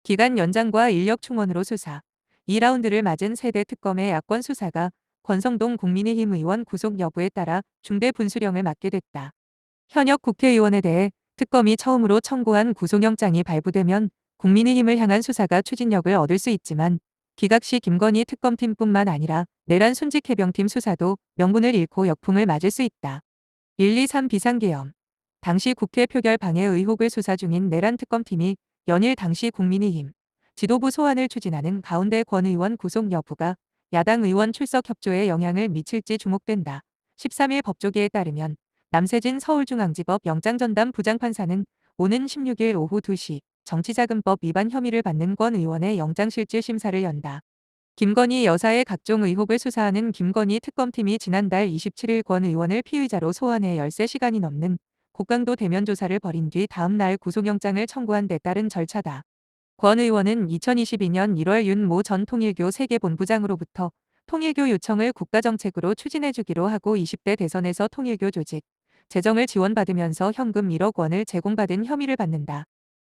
기간 연장과 인력 충원으로 수사. 2라운드를 맞은 세대 특검의 야권 수사가 권성동 국민의힘 의원 구속 여부에 따라 중대 분수령을 맡게 됐다. 현역 국회의원에 대해 특검이 처음으로 청구한 구속영장이 발부되면 국민의힘을 향한 수사가 추진력을 얻을 수 있지만 기각 시 김건희 특검팀뿐만 아니라 내란 순직해병팀 수사도 명분을 잃고 역풍을 맞을 수 있다. 123 비상계엄. 당시 국회 표결 방해 의혹을 수사 중인 내란 특검팀이 연일 당시 국민의힘 지도부 소환을 추진하는 가운데 권 의원 구속 여부가 야당 의원 출석 협조에 영향을 미칠지 주목된다. 13일 법조계에 따르면 남세진 서울중앙지법 영장전담 부장판사는 오는 16일 오후 2시 정치자금법 위반 혐의를 받는 권 의원의 영장실질 심사를 연다. 김건희 여사의 각종 의혹을 수사하는 김건희 특검팀이 지난달 27일 권 의원을 피의자로 소환해 13시간이 넘는 고강도 대면 조사를 벌인 뒤 다음 날 구속영장을 청구한 데 따른 절차다. 권 의원은 2022년 1월 윤 모 전 통일교 세계본부장으로부터 통일교 요청을 국가정책으로 추진해주기로 하고 20대 대선에서 통일교 조직, 재정을 지원받으면서 현금 1억 원을 제공받은 혐의를 받는다.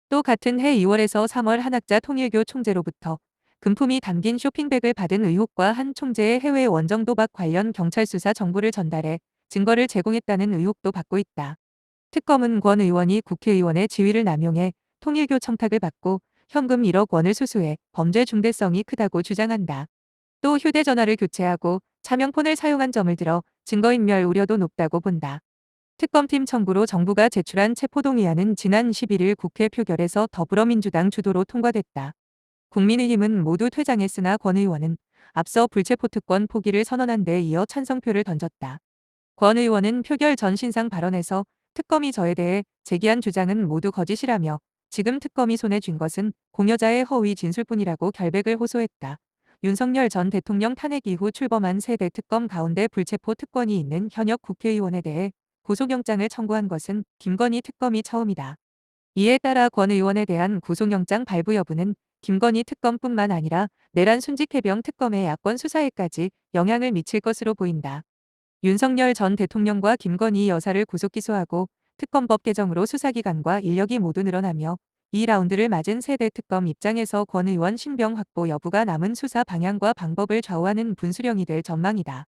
또 같은 해 2월에서 3월 한학자 통일교 총재로부터 금품이 담긴 쇼핑백을 받은 의혹과 한 총재의 해외 원정 도박 관련 경찰 수사 정보를 전달해 증거를 제공했다는 의혹도 받고 있다. 특검은 권 의원이 국회의원의 지위를 남용해 통일교 청탁을 받고 현금 1억 원을 수수해 범죄 중대성이 크다고 주장한다. 또 휴대전화를 교체하고 차명폰을 사용한 점을 들어 증거인멸 우려도 높다고 본다. 특검팀 청구로 정부가 제출한 체포동의안은 지난 11일 국회 표결에서 더불어민주당 주도로 통과됐다. 국민의힘은 모두 퇴장했으나 권 의원은 앞서 불체포 특권 포기를 선언한 데 이어 찬성표를 던졌다. 권 의원은 표결 전 신상 발언에서 특검이 저에 대해 제기한 주장은 모두 거짓이라며 지금 특검이 손에 쥔 것은 공여자의 허위 진술뿐이라고 결백을 호소했다. 윤석열 전 대통령 탄핵 이후 출범한 세대 특검 가운데 불체포 특권이 있는 현역 국회의원에 대해 구속영장을 청구한 것은 김건희 특검이 처음이다. 이에 따라 권 의원에 대한 구속영장 발부 여부는 김건희 특검뿐만 아니라 내란 순직해병 특검의 야권 수사에까지 영향을 미칠 것으로 보인다. 윤석열 전 대통령과 김건희 여사를 구속 기소하고 특검법 개정으로 수사기관과 인력이 모두 늘어나며 2라운드를 맞은 세대 특검 입장에서 권 의원 신병 확보 여부가 남은 수사 방향과 방법을 좌우하는 분수령이 될 전망이다.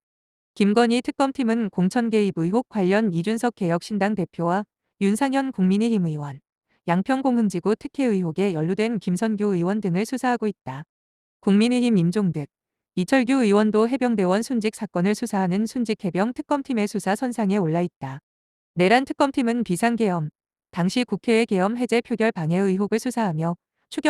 김건희 특검팀은 공천 개입 의혹 관련 이준석 개혁신당 대표와 윤상현 국민의힘 의원, 양평공흥지구 특혜 의혹에 연루된 김선교 의원 등을 수사하고 있다. 국민의힘 임종득, 이철규 의원도 해병대원 순직 사건을 수사하는 순직해병 특검팀의 수사 선상에 올라 있다. 내란 특검팀은 비상계엄, 당시 국회의 계엄 해제 표결 방해 의혹을 수사하며 추경